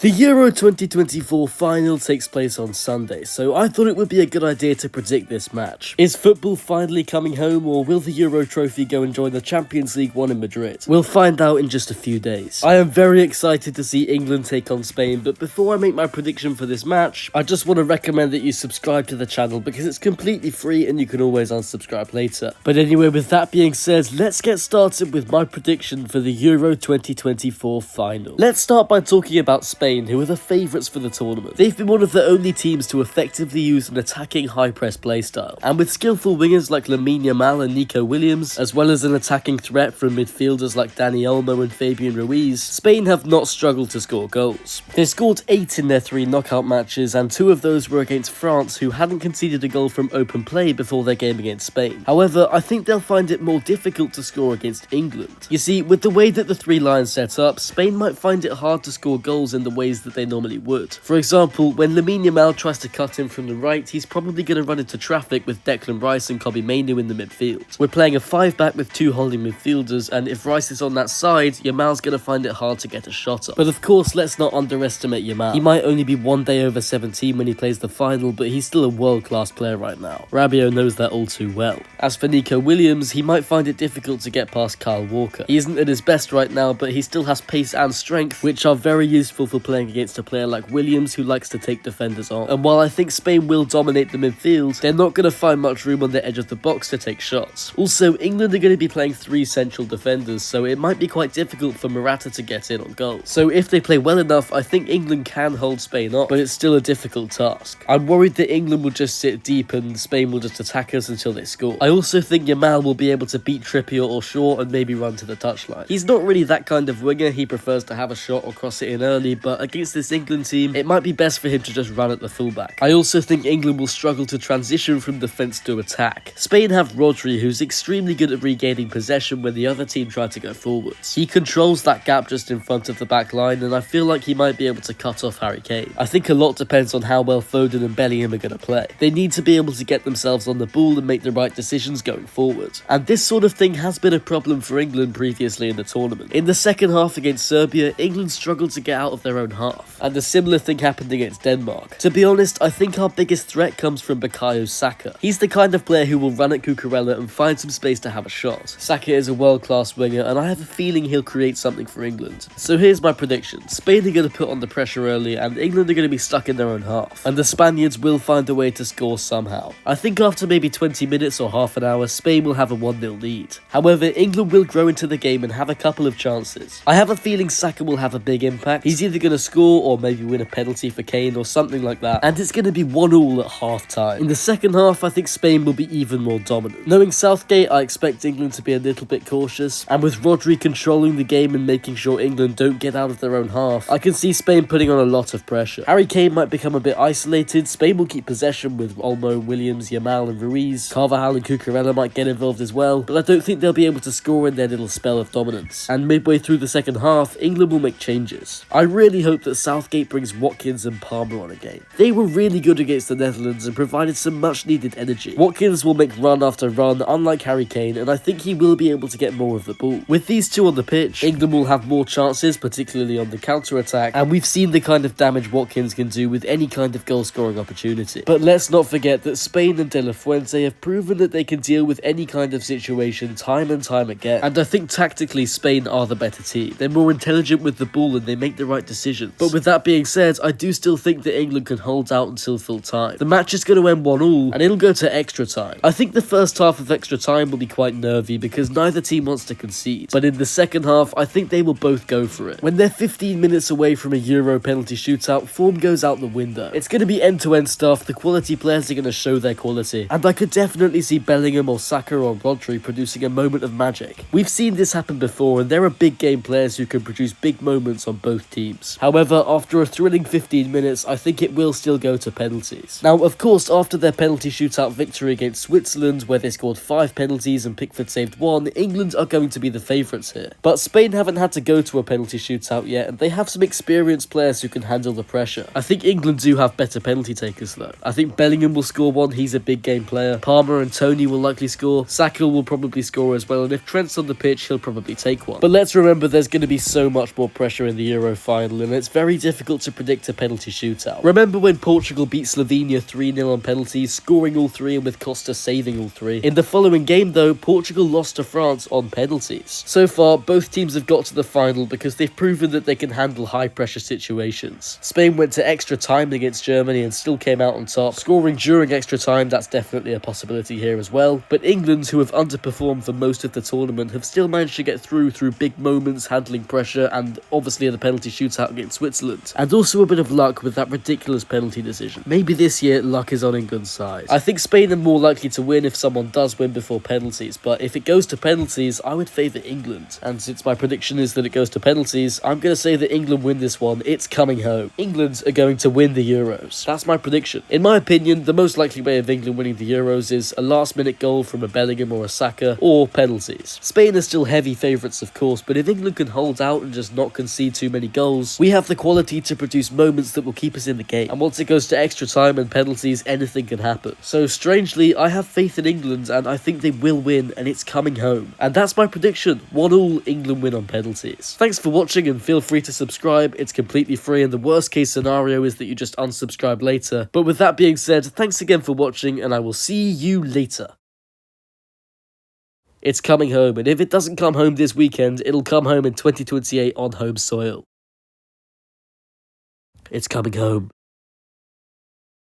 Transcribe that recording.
The Euro 2024 final takes place on Sunday, so I thought it would be a good idea to predict this match. Is football finally coming home, or will the Euro trophy go and join the Champions League one in Madrid? We'll find out in just a few days. I am very excited to see England take on Spain, but before I make my prediction for this match, I just want to recommend that you subscribe to the channel because it's completely free and you can always unsubscribe later. But anyway, with that being said, let's get started with my prediction for the Euro 2024 final. Let's start by talking about Spain, who are the favourites for the tournament. They've been one of the only teams to effectively use an attacking high-press playstyle, and with skillful wingers like Lamine Yamal and Nico Williams, as well as an attacking threat from midfielders like Dani Olmo and Fabian Ruiz, Spain have not struggled to score goals. They scored 8 in their 3 knockout matches, and 2 of those were against France, who hadn't conceded a goal from open play before their game against Spain. However, I think they'll find it more difficult to score against England. You see, with the way that the 3 lines set up, Spain might find it hard to score goals in the ways that they normally would. For example, when Lamine Yamal tries to cut in from the right, he's probably going to run into traffic with Declan Rice and Kobbie Mainoo in the midfield. We're playing a 5-back with 2 holding midfielders, and if Rice is on that side, Yamal's going to find it hard to get a shot up. But of course, let's not underestimate Yamal. He might only be one day over 17 when he plays the final, but he's still a world-class player right now. Rabiot knows that all too well. As for Nico Williams, he might find it difficult to get past Kyle Walker. He isn't at his best right now, but he still has pace and strength, which are very useful for playing against a player like Williams, who likes to take defenders on. And while I think Spain will dominate the midfield, they're not going to find much room on the edge of the box to take shots. Also, England are going to be playing 3 central defenders, so it might be quite difficult for Morata to get in on goal. So if they play well enough, I think England can hold Spain off, but it's still a difficult task. I'm worried that England will just sit deep and Spain will just attack us until they score. I also think Yamal will be able to beat Trippier or Shaw and maybe run to the touchline. He's not really that kind of winger, he prefers to have a shot or cross it in early, but against this England team, it might be best for him to just run at the fullback. I also think England will struggle to transition from defence to attack. Spain have Rodri, who's extremely good at regaining possession when the other team try to go forwards. He controls that gap just in front of the back line, and I feel like he might be able to cut off Harry Kane. I think a lot depends on how well Foden and Bellingham are going to play. They need to be able to get themselves on the ball and make the right decisions going forward. And this sort of thing has been a problem for England previously in the tournament. In the second half against Serbia, England struggled to get out of their own half, and a similar thing happened against Denmark. To be honest, I think our biggest threat comes from Bukayo Saka. He's the kind of player who will run at Cucurella and find some space to have a shot. Saka is a world-class winger, and I have a feeling he'll create something for England. So here's my prediction. Spain are going to put on the pressure early, and England are going to be stuck in their own half, and the Spaniards will find a way to score somehow. I think after maybe 20 minutes or half an hour, Spain will have a 1-0 lead. However, England will grow into the game and have a couple of chances. I have a feeling Saka will have a big impact. He's either going to score or maybe win a penalty for Kane or something like that, and it's going to be 1-1 at half-time. In the second half, I think Spain will be even more dominant. Knowing Southgate, I expect England to be a little bit cautious, and with Rodri controlling the game and making sure England don't get out of their own half, I can see Spain putting on a lot of pressure. Harry Kane might become a bit isolated. Spain will keep possession with Olmo, Williams, Yamal and Ruiz. Carvajal and Cucurella might get involved as well, but I don't think they'll be able to score in their little spell of dominance. And midway through the second half, England will make changes. I really hope that Southgate brings Watkins and Palmer on again. They were really good against the Netherlands and provided some much needed energy. Watkins will make run after run, unlike Harry Kane, and I think he will be able to get more of the ball. With these 2 on the pitch, England will have more chances, particularly on the counter-attack, and we've seen the kind of damage Watkins can do with any kind of goal-scoring opportunity. But let's not forget that Spain and De La Fuente have proven that they can deal with any kind of situation time and time again, and I think tactically Spain are the better team. They're more intelligent with the ball and they make the right decisions. But with that being said, I do still think that England can hold out until full time. The match is going to end 1-1 and it'll go to extra time. I think the first half of extra time will be quite nervy because neither team wants to concede, but in the second half I think they will both go for it. When they're 15 minutes away from a Euro penalty shootout, form goes out the window. It's going to be end-to-end stuff. The quality players are going to show their quality, and I could definitely see Bellingham or Saka or Rodri producing a moment of magic. We've seen this happen before, and there are big game players who can produce big moments on both teams. However, after a thrilling 15 minutes, I think it will still go to penalties. Now, of course, after their penalty shootout victory against Switzerland, where they scored 5 penalties and Pickford saved 1, England are going to be the favourites here. But Spain haven't had to go to a penalty shootout yet, and they have some experienced players who can handle the pressure. I think England do have better penalty takers though. I think Bellingham will score 1, he's a big game player. Palmer and Tony will likely score. Saka will probably score as well, and if Trent's on the pitch, he'll probably take one. But let's remember there's going to be so much more pressure in the Euro final, and and it's very difficult to predict a penalty shootout. Remember when Portugal beat Slovenia 3-0 on penalties, scoring all three and with Costa saving all three? In the following game though, Portugal lost to France on penalties. So far, both teams have got to the final because they've proven that they can handle high pressure situations. Spain went to extra time against Germany and still came out on top. Scoring during extra time, that's definitely a possibility here as well. But England, who have underperformed for most of the tournament, have still managed to get through big moments, handling pressure, and obviously the penalty shootout against Switzerland. And also a bit of luck with that ridiculous penalty decision. Maybe this year, luck is on England's side. I think Spain are more likely to win if someone does win before penalties, but if it goes to penalties, I would favour England. And since my prediction is that it goes to penalties, I'm going to say that England win this one. It's coming home. England are going to win the Euros. That's my prediction. In my opinion, the most likely way of England winning the Euros is a last-minute goal from a Bellingham or a Saka, or penalties. Spain are still heavy favourites, of course, but if England can hold out and just not concede too many goals, we have the quality to produce moments that will keep us in the game. And once it goes to extra time and penalties, anything can happen. So strangely, I have faith in England and I think they will win, and it's coming home. And that's my prediction. 1-1 England win on penalties. Thanks for watching and feel free to subscribe. It's completely free and the worst case scenario is that you just unsubscribe later. But with that being said, thanks again for watching and I will see you later. It's coming home, and if it doesn't come home this weekend, it'll come home in 2028 on home soil. It's coming home.